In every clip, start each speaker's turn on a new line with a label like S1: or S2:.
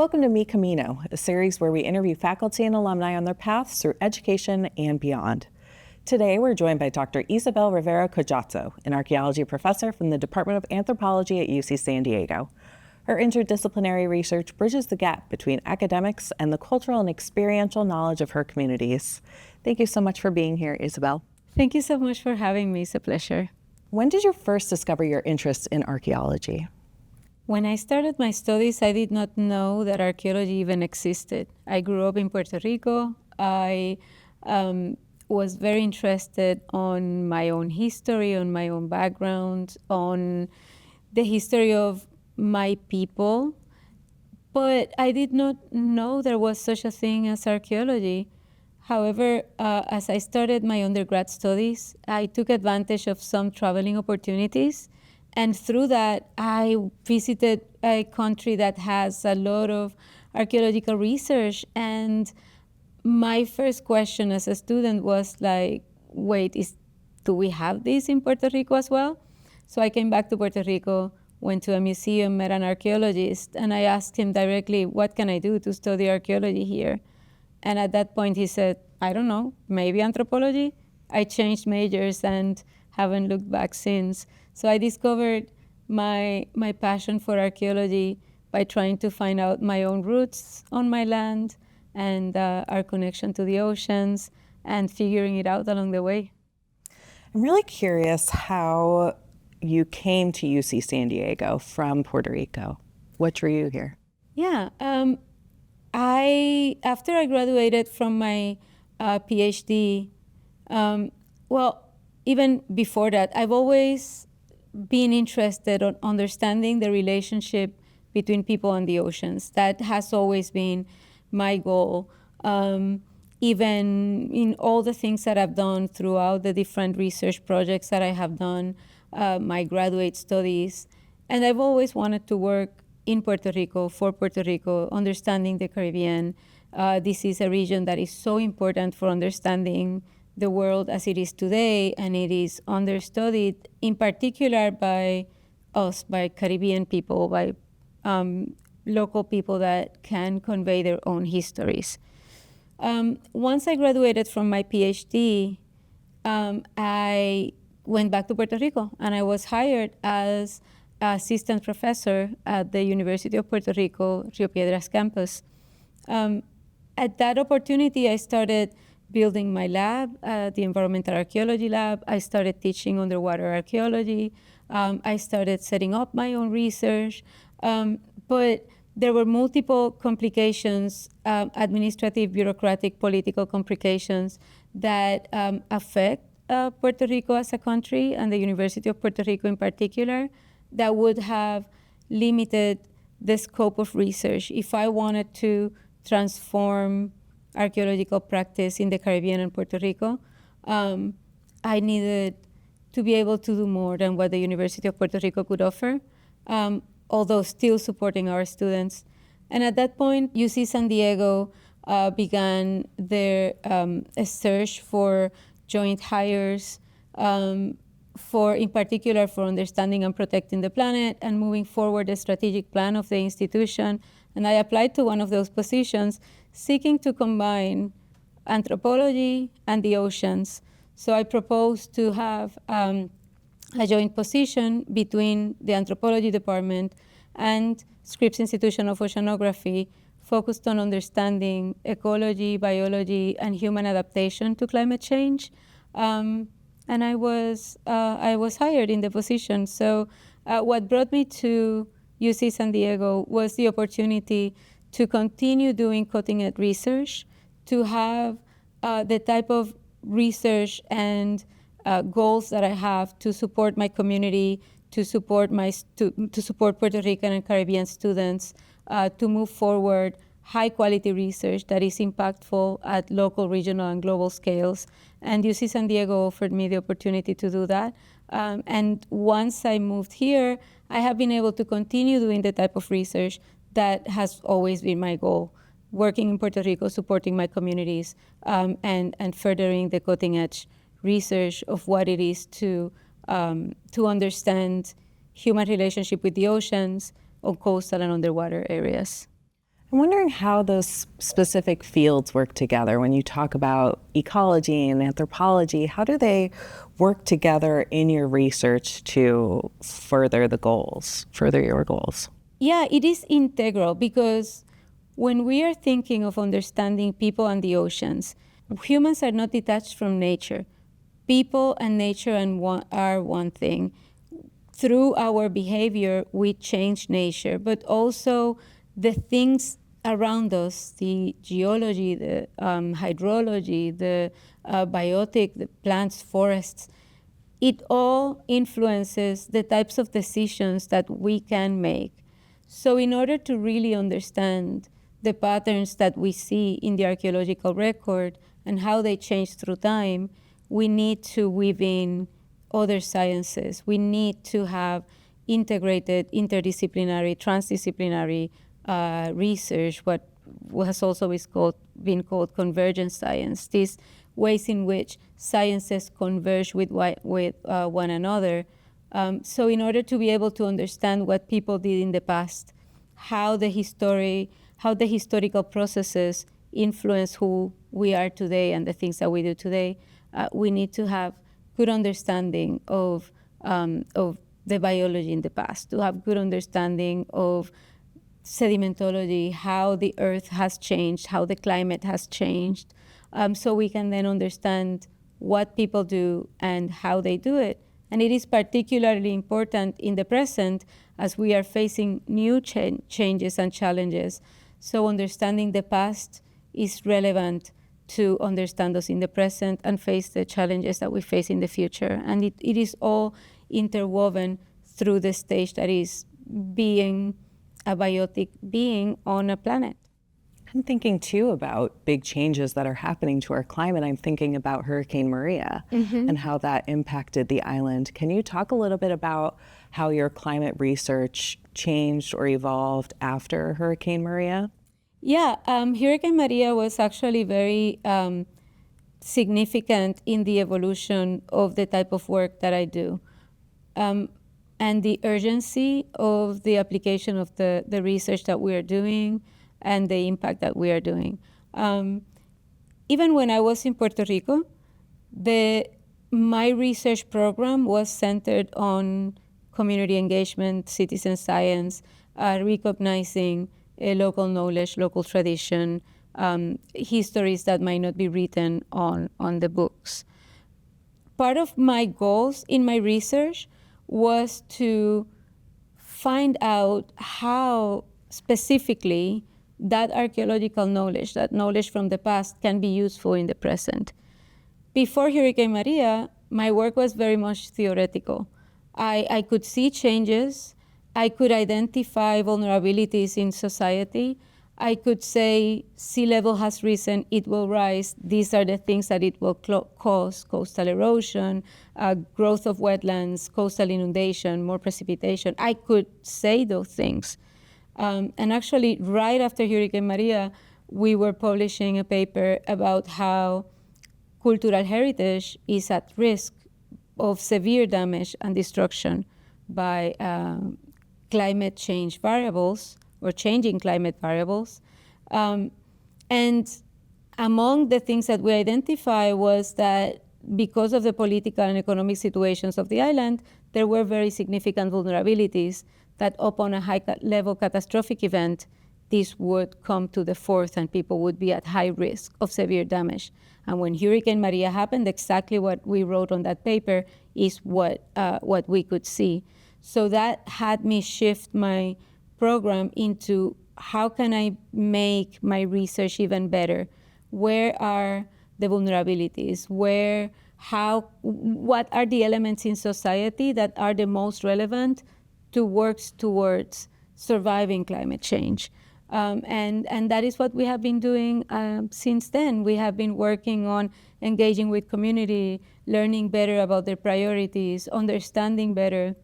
S1: Welcome to Mi Camino, a series where we interview faculty and alumni on their paths through education and beyond. Today, we're joined by Dr. Isabel Rivera-Collazo, an archaeology professor from the Department of Anthropology at UC San Diego. Her interdisciplinary research bridges the gap between academics and the cultural and experiential knowledge of her communities. Thank you so much for being here, Isabel.
S2: Thank you so much for having me. It's a pleasure.
S1: When did you first discover your interest in archaeology?
S2: When I started my studies, I did not know that archaeology even existed. I grew up in Puerto Rico. I was very interested on my own history, on my own background, on the history of my people. But I did not know there was such a thing as archaeology. However, as I started my undergrad studies, I took advantage of some traveling opportunities. And through that, I visited a country that has a lot of archaeological research. And my first question as a student was like, wait, do we have this in Puerto Rico as well? So I came back to Puerto Rico, went to a museum, met an archaeologist, and I asked him directly, what can I do to study archaeology here? And at that point, he said, I don't know, maybe anthropology? I changed majors and haven't looked back since. So I discovered my passion for archaeology by trying to find out my own roots on my land and our connection to the oceans and figuring it out along the way.
S1: I'm really curious how you came to UC San Diego from Puerto Rico. What drew you here?
S2: Yeah, after I graduated from my Ph.D., even before that, I've always been interested in understanding the relationship between people and the oceans. That has always been my goal. Even in all the things that I've done throughout the different research projects that I have done, my graduate studies, and I've always wanted to work in Puerto Rico, for Puerto Rico, understanding the Caribbean. This is a region that is so important for understanding the world as it is today, and it is understudied in particular by us, by Caribbean people, by local people that can convey their own histories. Once I graduated from my PhD, I went back to Puerto Rico, and I was hired as assistant professor at the University of Puerto Rico, Rio Piedras campus. At that opportunity, I started building my lab, the environmental archaeology lab. I started teaching underwater archaeology. I started setting up my own research. But there were multiple complications, administrative, bureaucratic, political complications that affect Puerto Rico as a country, and the University of Puerto Rico in particular, that would have limited the scope of research. If I wanted to transform archaeological practice in the Caribbean and Puerto Rico, I needed to be able to do more than what the University of Puerto Rico could offer, although still supporting our students. And at that point, UC San Diego began their a search for joint hires, in particular for understanding and protecting the planet and moving forward the strategic plan of the institution. And I applied to one of those positions, seeking to combine anthropology and the oceans. So I proposed to have a joint position between the anthropology department and Scripps Institution of Oceanography, focused on understanding ecology, biology, and human adaptation to climate change. And I was hired in the position. So what brought me to UC San Diego was the opportunity to continue doing cutting-edge research, to have the type of research and goals that I have to support my community, to support Puerto Rican and Caribbean students, to move forward high-quality research that is impactful at local, regional, and global scales. And UC San Diego offered me the opportunity to do that. And once I moved here, I have been able to continue doing the type of research that has always been my goal, working in Puerto Rico, supporting my communities, and furthering the cutting-edge research of what it is to understand human relationship with the oceans on coastal and underwater areas.
S1: I'm wondering how those specific fields work together. When you talk about ecology and anthropology, how do they work together in your research to further your goals?
S2: Yeah, it is integral because when we are thinking of understanding people and the oceans, humans are not detached from nature. People and nature are one thing. Through our behavior, we change nature, but also the things around us, the geology, the hydrology, the biotic, the plants, forests, it all influences the types of decisions that we can make. So in order to really understand the patterns that we see in the archaeological record and how they change through time, we need to weave in other sciences. We need to have integrated, interdisciplinary, transdisciplinary research, what has also been called convergent science, these ways in which sciences converge with one another. So in order to be able to understand what people did in the past, how the historical processes influence who we are today and the things that we do today, we need to have good understanding of the biology in the past, to have good understanding of sedimentology, how the earth has changed, how the climate has changed, so we can then understand what people do and how they do it. And it is particularly important in the present as we are facing new changes and challenges. So understanding the past is relevant to understand us in the present and face the challenges that we face in the future. And it is all interwoven through the stage that is being a biotic being on a planet.
S1: I'm thinking too about big changes that are happening to our climate. I'm thinking about Hurricane Maria and how that impacted the island. Can you talk a little bit about how your climate research changed or evolved after Hurricane Maria?
S2: Yeah, Hurricane Maria was actually very significant in the evolution of the type of work that I do. And the urgency of the application of the research that we are doing and the impact that we are doing. Even when I was in Puerto Rico, my research program was centered on community engagement, citizen science, recognizing local knowledge, local tradition, histories that might not be written on the books. Part of my goals in my research was to find out how specifically that archaeological knowledge, that knowledge from the past, can be useful in the present. Before Hurricane Maria, my work was very much theoretical. I could see changes. I could identify vulnerabilities in society. I could say sea level has risen, it will rise. These are the things that it will cause: coastal erosion, growth of wetlands, coastal inundation, more precipitation. I could say those things. And actually, right after Hurricane Maria, we were publishing a paper about how cultural heritage is at risk of severe damage and destruction by climate change variables or changing climate variables. And among the things that we identify was that because of the political and economic situations of the island, there were very significant vulnerabilities that upon a high-level catastrophic event, this would come to the fore and people would be at high risk of severe damage. And when Hurricane Maria happened, exactly what we wrote on that paper is what we could see. So that had me shift my program into how can I make my research even better? Where are the vulnerabilities? What are the elements in society that are the most relevant to work towards surviving climate change? And that is what we have been doing since then. We have been working on engaging with community, learning better about their priorities, understanding better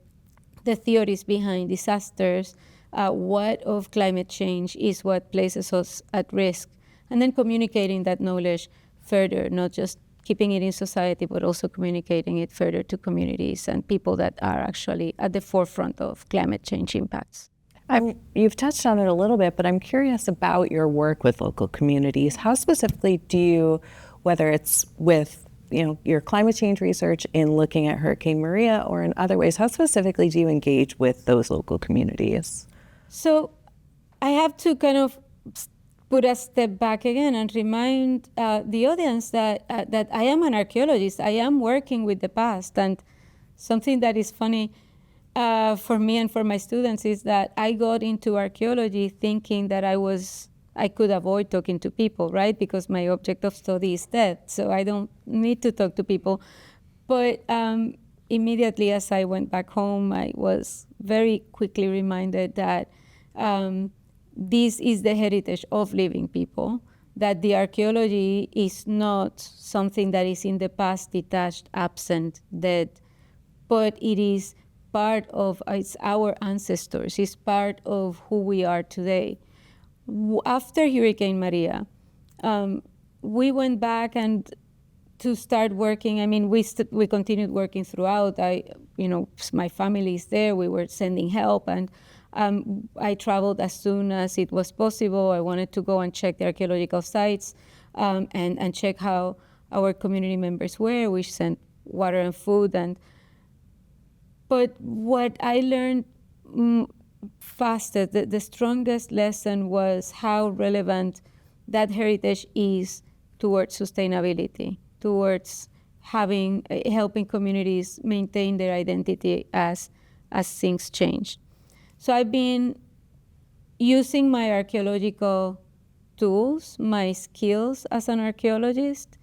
S2: the theories behind disasters, what of climate change is what places us at risk, and then communicating that knowledge further, not just keeping it in society, but also communicating it further to communities and people that are actually at the forefront of climate change impacts.
S1: You've touched on it a little bit, but I'm curious about your work with local communities. How specifically do you, whether it's with your climate change research in looking at Hurricane Maria or in other ways, how specifically do you engage with those local communities?
S2: So I have to kind of put a step back again and remind the audience that I am an archaeologist. I am working with the past, and something that is funny for me and for my students is that I got into archaeology thinking that I could avoid talking to people, right? Because my object of study is death, so I don't need to talk to people. But immediately as I went back home, I was very quickly reminded that this is the heritage of living people, that the archaeology is not something that is in the past, detached, absent, dead, but it is part of it's our ancestors, it's part of who we are today. After Hurricane Maria, we went back and to start working. I mean, we continued working throughout. My family is there. We were sending help, and I traveled as soon as it was possible. I wanted to go and check the archaeological sites and check how our community members were. We sent water and food, but what I learned fastest, the strongest lesson was how relevant that heritage is towards sustainability, towards helping communities maintain their identity as things change. So I've been using my archaeological tools, my skills as an archaeologist,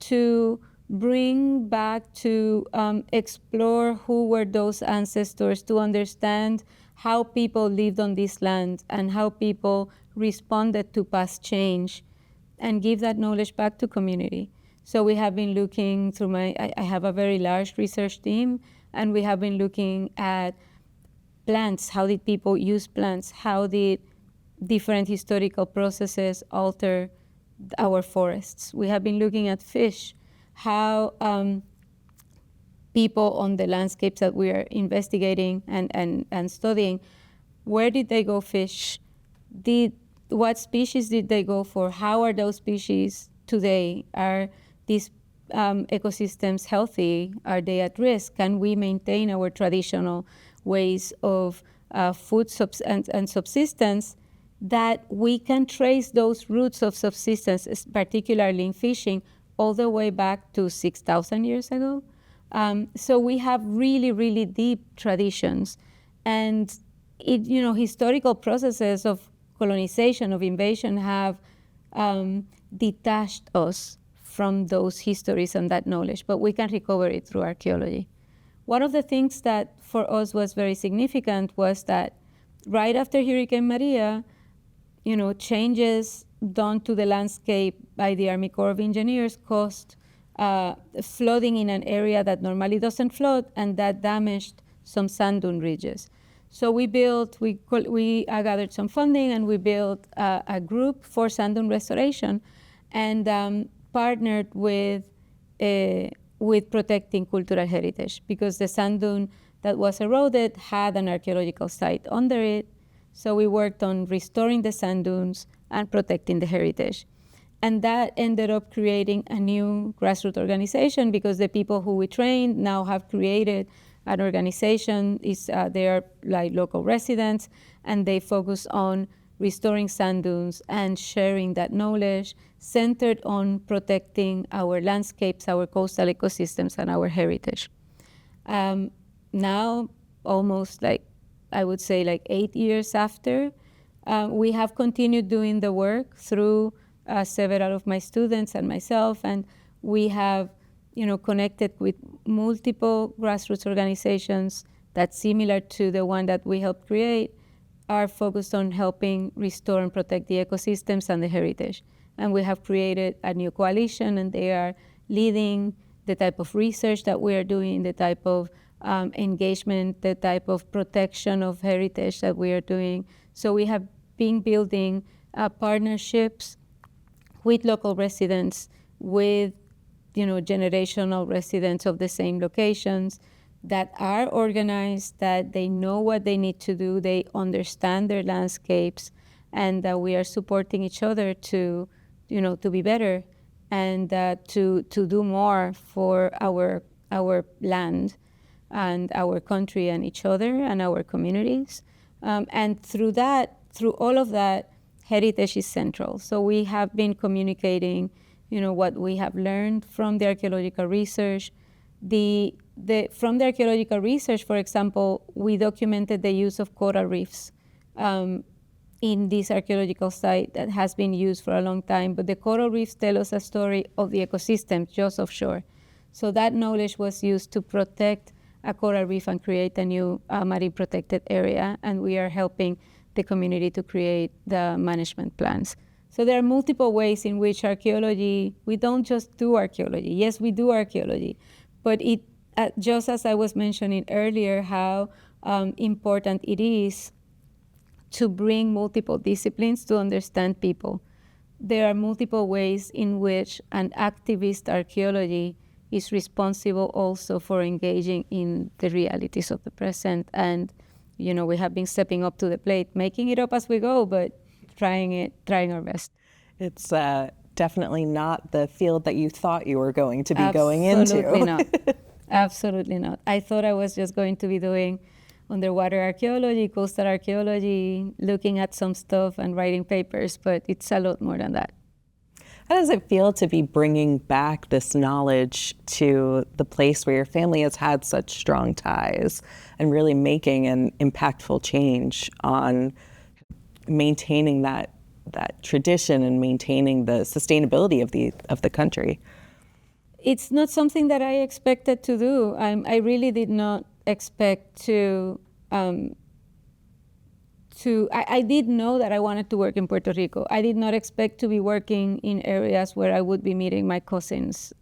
S2: to bring back to explore who were those ancestors, to understand how people lived on this land and how people responded to past change, and give that knowledge back to community. So we have been looking through I have a very large research team, and we have been looking at plants. How did people use plants? How did different historical processes alter our forests? We have been looking at fish, how people on the landscapes that we are investigating and studying, where did they go fish? What species did they go for? How are those species today? Are these ecosystems healthy? Are they at risk? Can we maintain our traditional ways of food and subsistence, that we can trace those roots of subsistence, particularly in fishing, all the way back to 6,000 years ago? So we have really, really deep traditions. And historical processes of colonization, of invasion, have detached us from those histories and that knowledge, but we can recover it through archaeology. One of the things that for us was very significant was that right after Hurricane Maria, changes done to the landscape by the Army Corps of Engineers caused flooding in an area that normally doesn't flood, and that damaged some sand dune ridges. So we gathered some funding, and we built a group for sand dune restoration, and partnered with protecting cultural heritage, because the sand dune that was eroded had an archaeological site under it. So we worked on restoring the sand dunes and protecting the heritage. And that ended up creating a new grassroots organization, because the people who we trained now have created an organization. They are like local residents, and they focus on restoring sand dunes and sharing that knowledge, centered on protecting our landscapes, our coastal ecosystems, and our heritage. Now, almost I would say 8 years after, we have continued doing the work through several of my students and myself, and we have connected with multiple grassroots organizations that, similar to the one that we helped create, are focused on helping restore and protect the ecosystems and the heritage. And we have created a new coalition, and they are leading the type of research that we are doing, the type of engagement, the type of protection of heritage that we are doing. So we have been building partnerships with local residents, with generational residents of the same locations, that are organized, that they know what they need to do, they understand their landscapes, and that we are supporting each other to, to be better and to do more for our land and our country and each other and our communities. And through all of that, heritage is central. So we have been communicating, what we have learned from the archaeological research. From the archaeological research, for example, we documented the use of coral reefs in this archaeological site that has been used for a long time. But the coral reefs tell us a story of the ecosystem just offshore. So that knowledge was used to protect a coral reef and create a new marine protected area. And we are helping the community to create the management plans. So there are multiple ways in which archaeology, we don't just do archaeology. Yes, we do archaeology, but it, just as I was mentioning earlier, how important it is to bring multiple disciplines to understand people. There are multiple ways in which an activist archaeology is responsible also for engaging in the realities of the present. And, we have been stepping up to the plate, making it up as we go, but trying our best.
S1: It's definitely not the field that you thought you were going to be going into.
S2: Absolutely not. Absolutely not. I thought I was just going to be doing underwater archaeology, coastal archaeology, looking at some stuff and writing papers, but it's a lot more than that.
S1: How does it feel to be bringing back this knowledge to the place where your family has had such strong ties and really making an impactful change on maintaining that tradition and maintaining the sustainability of the country?
S2: It's not something that I expected to do. I really did not expect to. I did know that I wanted to work in Puerto Rico. I did not expect to be working in areas where I would be meeting my cousins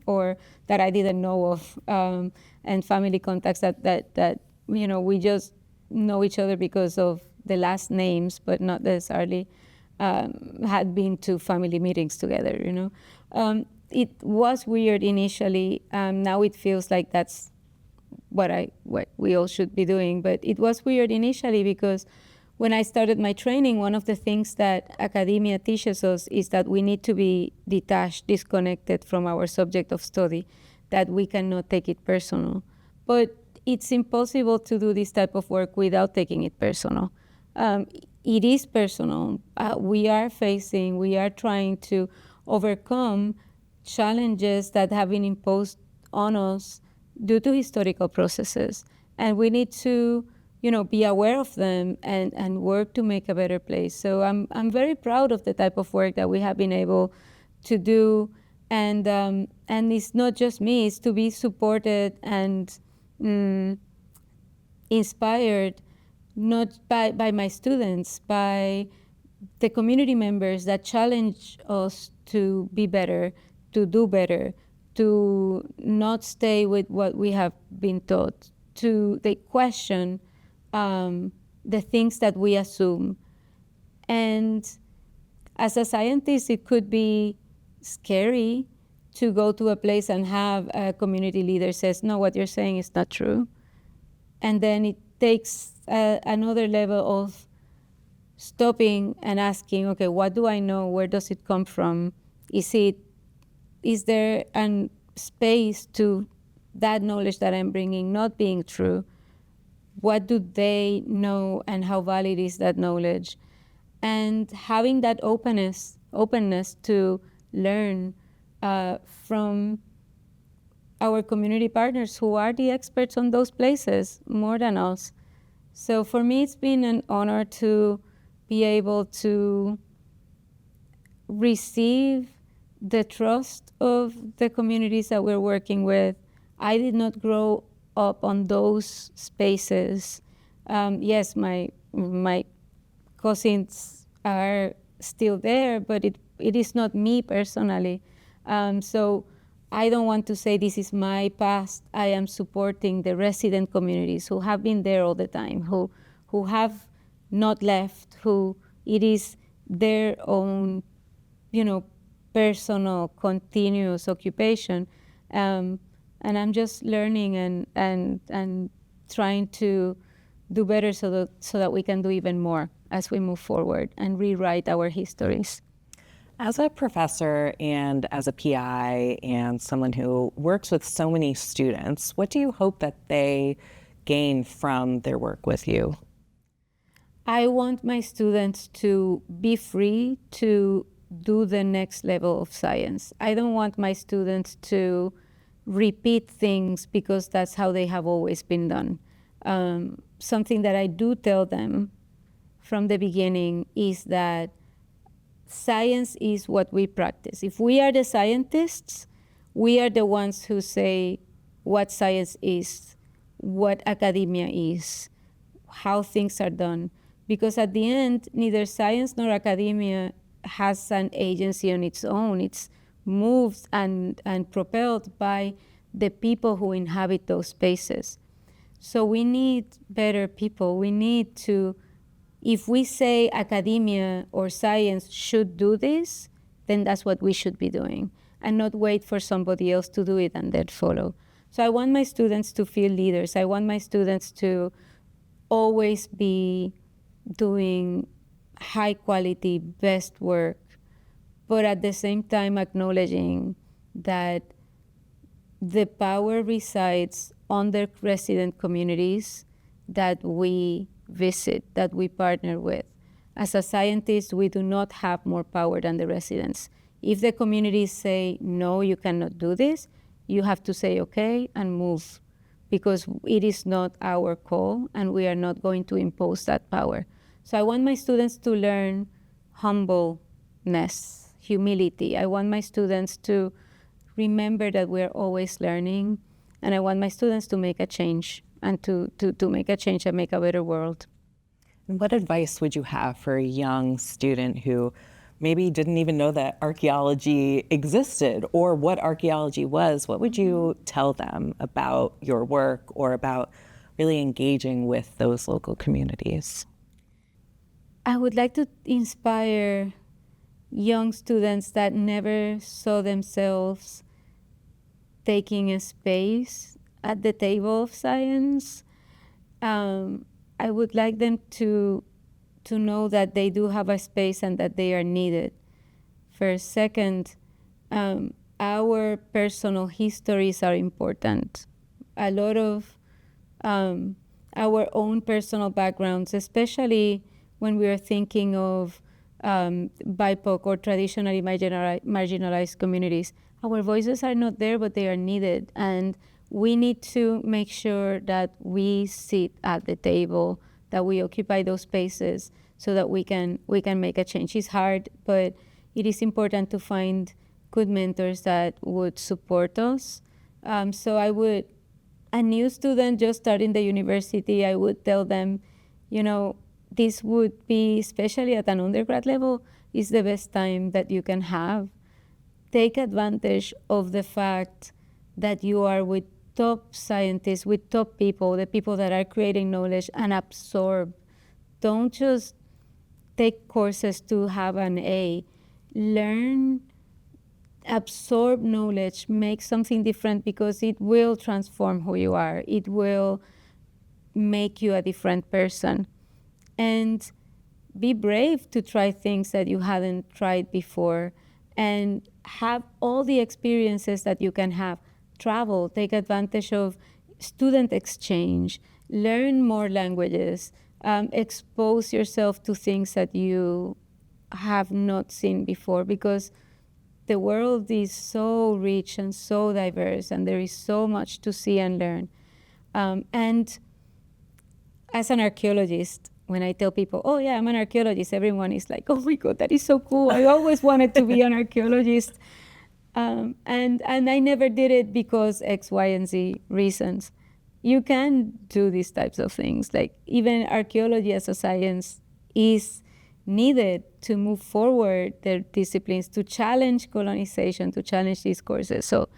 S2: or that I didn't know of, and family contacts that we just know each other because of the last names, but not necessarily had been to family meetings together. It was weird initially. Now it feels like that's what we all should be doing. But it was weird initially because when I started my training, one of the things that academia teaches us is that we need to be detached, disconnected from our subject of study, that we cannot take it personal. But it's impossible to do this type of work without taking it personal. It is personal. We are trying to overcome challenges that have been imposed on us due to historical processes. And we need to, be aware of them and work to make a better place. So I'm very proud of the type of work that we have been able to do. And it's not just me, it's to be supported and inspired, not by my students, by the community members that challenge us to be better, to do better, to not stay with what we have been taught, they question the things that we assume. And as a scientist, it could be scary to go to a place and have a community leader says, no, what you're saying is not true. And then it takes another level of stopping and asking, okay, what do I know? Where does it come from? Is there a space to that knowledge that I'm bringing not being true? What do they know and how valid is that knowledge? And having that openness to learn from our community partners who are the experts on those places more than us. So for me, it's been an honor to be able to receive the trust of the communities that we're working with. I did not grow up on those spaces. Yes, my cousins are still there, but it is not me personally. So I don't want to say this is my past. I am supporting the resident communities who have been there all the time, who have not left, who it is their own, personal, continuous occupation. And I'm just learning and trying to do better so that we can do even more as we move forward and rewrite our histories.
S1: As a professor and as a PI and someone who works with so many students, what do you hope that they gain from their work with you?
S2: I want my students to be free to do the next level of science. I don't want my students to repeat things because that's how they have always been done. Something that I do tell them from the beginning is that science is what we practice. If we are the scientists, we are the ones who say what science is, what academia is, how things are done. Because at the end, neither science nor academia has an agency on its own. It's moved and propelled by the people who inhabit those spaces. So we need better people. We need to, if we say academia or science should do this, then that's what we should be doing, and not wait for somebody else to do it and then follow. So I want my students to feel leaders. I want my students to always be doing high quality, best work, but at the same time acknowledging that the power resides on the resident communities that we visit, that we partner with. As a scientist, we do not have more power than the residents. If the communities say, no, you cannot do this, you have to say, okay, and move, because it is not our call and we are not going to impose that power. So I want my students to learn humbleness, humility. I want my students to remember that we're always learning, and I want my students to make a change and to make a change and make a better world.
S1: And what advice would you have for a young student who maybe didn't even know that archaeology existed or what archaeology was? What would you tell them about your work or about really engaging with those local communities?
S2: I would like to inspire young students that never saw themselves taking a space at the table of science. I would like them to know that they do have a space and that they are needed. First. Second, our personal histories are important. A lot of our own personal backgrounds, especially when we are thinking of BIPOC or traditionally marginalized communities, our voices are not there, but they are needed. And we need to make sure that we sit at the table, that we occupy those spaces so that we can make a change. It's hard, but it is important to find good mentors that would support us. So I would, a new student just starting the university, I would tell them, this would be, especially at an undergrad level, is the best time that you can have. Take advantage of the fact that you are with top scientists, with top people, the people that are creating knowledge, and absorb. Don't just take courses to have an A. Learn, absorb knowledge, make something different, because it will transform who you are. It will make you a different person. And be brave to try things that you hadn't tried before, and have all the experiences that you can have. Travel, take advantage of student exchange, learn more languages, expose yourself to things that you have not seen before, because the world is so rich and so diverse, and there is so much to see and learn. And as an archaeologist, when I tell people, oh yeah, I'm an archaeologist, everyone is like, oh my God, that is so cool. I always wanted to be an archaeologist. And I never did it because X, Y, and Z reasons. You can do these types of things. Like, even archaeology as a science is needed to move forward their disciplines, to challenge colonization, to challenge discourses. So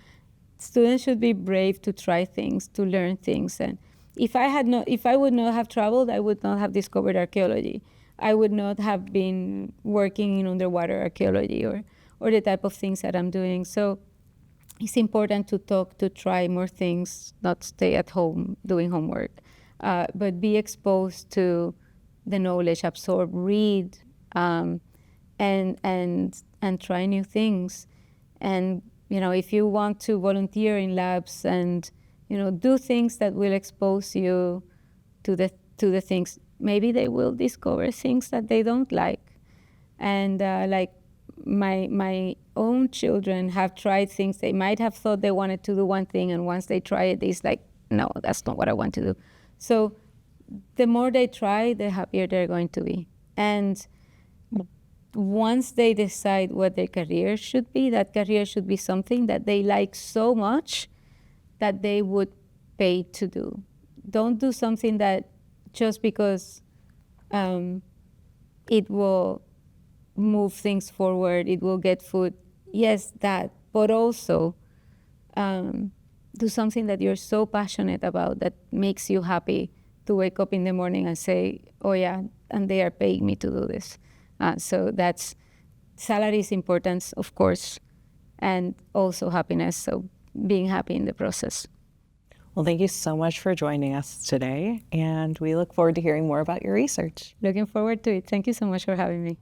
S2: students should be brave to try things, to learn things. And if I would not have traveled, I would not have discovered archaeology. I would not have been working in underwater archaeology or the type of things that I'm doing. So it's important to talk, to try more things, not stay at home doing homework, but be exposed to the knowledge, absorb, read, and try new things. And if you want to volunteer in labs and do things that will expose you to the things, maybe they will discover things that they don't like. And like my own children have tried things they might have thought they wanted to do one thing, and once they try it, it's like, no, that's not what I want to do. So the more they try, the happier they're going to be. And once they decide what their career should be, that career should be something that they like so much that they would pay to do. Don't do something that just because it will move things forward, it will get food. Yes, that, but also do something that you're so passionate about that makes you happy to wake up in the morning and say, oh yeah, and they are paying me to do this. So that's, salary is important, of course, and also happiness, so being happy in the process.
S1: Well, thank you so much for joining us today, and we look forward to hearing more about your research.
S2: Looking forward to it. Thank you so much for having me.